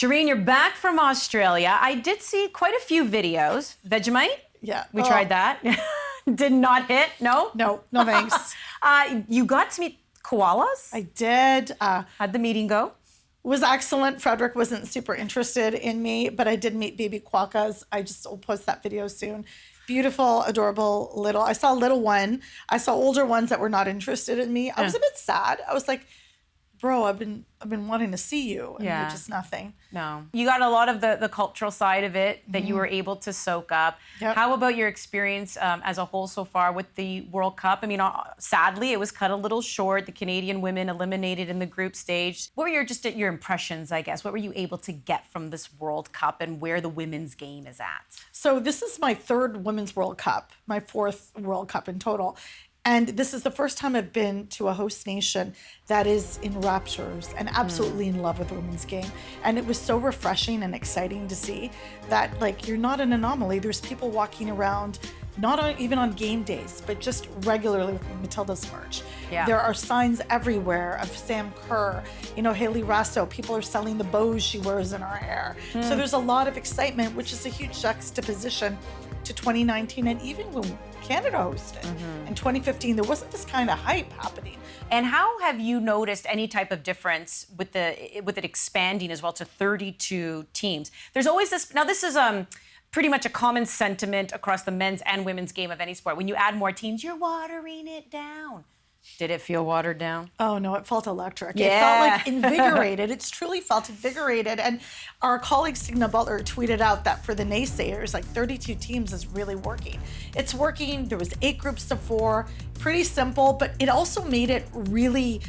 Shireen, you're back from Australia. I did see quite a few videos. Vegemite? Yeah. We tried that. Did not hit, no? No thanks. You got to meet koalas? I did. How'd the meeting go? Was excellent. Frederick wasn't super interested in me, but I did meet baby quokkas. Will post that video soon. Beautiful, adorable little. I saw a little one. I saw older ones that were not interested in me. I was a bit sad. I was like, bro, I've been wanting to see you, and you're just nothing. No. You got a lot of the cultural side of it that you were able to soak up. Yep. How about your experience as a whole so far with the World Cup? I mean, sadly, it was cut a little short. The Canadian women eliminated in the group stage. What were your impressions, I guess? What were you able to get from this World Cup and where the women's game is at? So this is my third Women's World Cup, my fourth World Cup in total. And this is the first time I've been to a host nation that is in raptures and absolutely in love with the women's game. And it was so refreshing and exciting to see that, like, you're not an anomaly. There's people walking around, even on game days, but just regularly with Matilda's merch. Yeah. There are signs everywhere of Sam Kerr, Haley Rasso. People are selling the bows she wears in her hair. So there's a lot of excitement, which is a huge juxtaposition to 2019 and even when Canada hosted. In 2015, there wasn't this kind of hype happening. And how have you noticed any type of difference with it expanding as well to 32 teams? There's always this, now this is pretty much a common sentiment across the men's and women's game of any sport. When you add more teams, you're watering it down. Did it feel watered down? Oh, no, it felt electric. Yeah. It felt like invigorated. It's truly felt invigorated. And our colleague Signa Butler tweeted out that for the naysayers, like 32 teams is really working. It's working. There was 8 groups of 4. Pretty simple, but it also made it really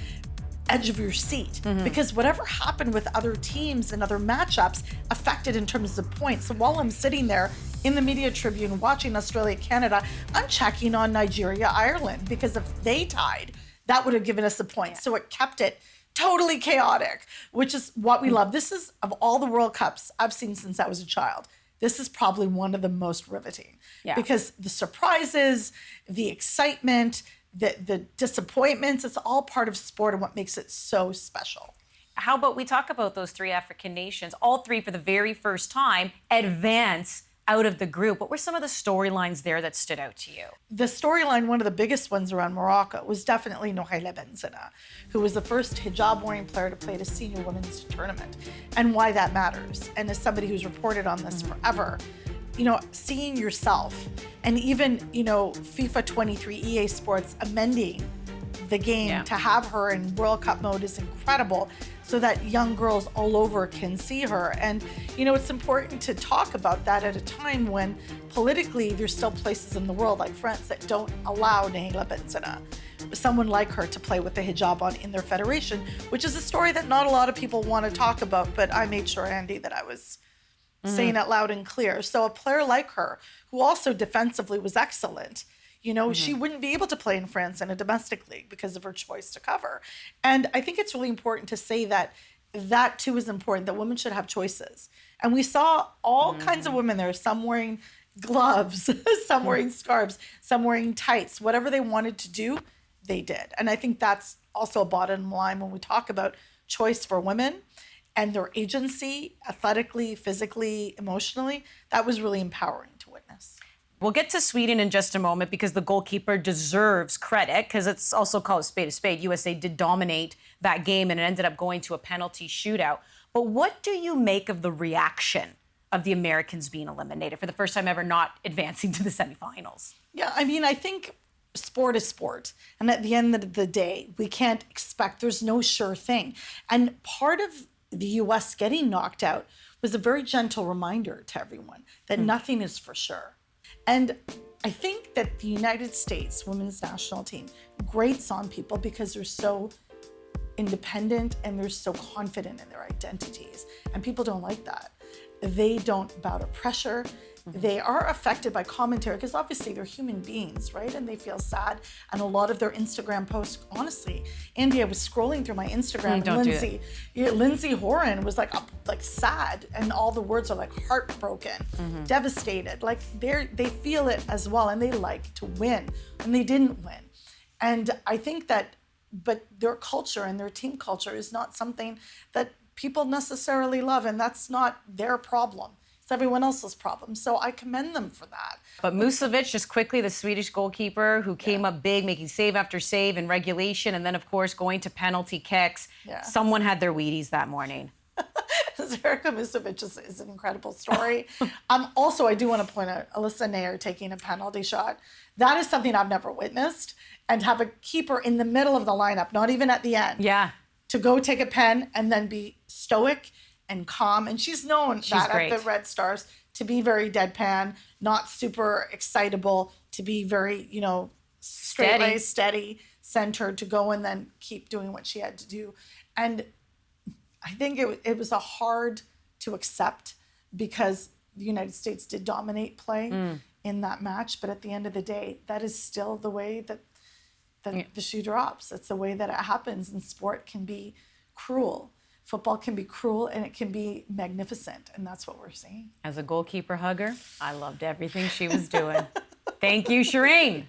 edge of your seat because whatever happened with other teams and other matchups affected in terms of points. So while I'm sitting there in the media tribune watching Australia, Canada, I'm checking on Nigeria, Ireland, because if they tied, that would have given us a point. Yeah. So it kept it totally chaotic, which is what we love. This is, of all the World Cups I've seen since I was a child, this is probably one of the most riveting because the surprises, the excitement, the disappointments, it's all part of sport and what makes it so special. How about we talk about those 3 African nations, all 3 for the very first time advance out of the group. What were some of the storylines there that stood out to you? The storyline, one of the biggest ones around Morocco, was definitely Nohaila Benzina, who was the first hijab-wearing player to play at a senior women's tournament, and why that matters. And as somebody who's reported on this forever, seeing yourself, and even, FIFA 23 EA Sports amending the game to have her in World Cup mode is incredible so that young girls all over can see her. And, it's important to talk about that at a time when politically there's still places in the world like France that don't allow Nohaila Benzina, someone like her, to play with the hijab on in their federation, which is a story that not a lot of people want to talk about, but I made sure, Andi, that I was saying it loud and clear. So a player like her, who also defensively was excellent, she wouldn't be able to play in France in a domestic league because of her choice to cover. And I think it's really important to say that too is important, that women should have choices. And we saw all kinds of women there, some wearing gloves, some wearing scarves, some wearing tights. Whatever they wanted to do, they did. And I think that's also a bottom line when we talk about choice for women and their agency, athletically, physically, emotionally. That was really empowering to witness. We'll get to Sweden in just a moment because the goalkeeper deserves credit because it's also called spade a spade. USA did dominate that game and it ended up going to a penalty shootout. But what do you make of the reaction of the Americans being eliminated for the first time ever, not advancing to the semifinals? Yeah, I think sport is sport. And at the end of the day, we can't expect, there's no sure thing. And part of the U.S. getting knocked out was a very gentle reminder to everyone that nothing is for sure. And I think that the United States women's national team grates on people because they're so independent and they're so confident in their identities. And people don't like that. They don't bow to pressure. They are affected by commentary because obviously they're human beings, right? And they feel sad. And a lot of their Instagram posts, honestly, Andi, I was scrolling through my Instagram and Lindsay Horan was like sad, and all the words are like heartbroken, devastated. Like they feel it as well, and they like to win, and they didn't win. And I think that, but their culture and their team culture is not something that people necessarily love, and that's not their problem. It's everyone else's problem. So I commend them for that. But Musovic, just quickly, the Swedish goalkeeper who came up big, making save after save in regulation, and then, of course, going to penalty kicks. Yeah. Someone had their Wheaties that morning. Zverka Musovic is an incredible story. Also, I do want to point out Alyssa Nair taking a penalty shot. That is something I've never witnessed. And have a keeper in the middle of the lineup, not even at the end. Yeah. To go take a pen and then be stoic and calm. And she's known that great. at the Red Stars to be very deadpan, not super excitable, to be very, straight-laced, steady, centered, to go and then keep doing what she had to do. And I think it was a hard to accept because the United States did dominate play in that match. But at the end of the day, that is still the way that the shoe drops. It's the way that it happens. And sport can be cruel. Football can be cruel and it can be magnificent. And that's what we're seeing. As a goalkeeper hugger, I loved everything she was doing. Thank you, Shireen.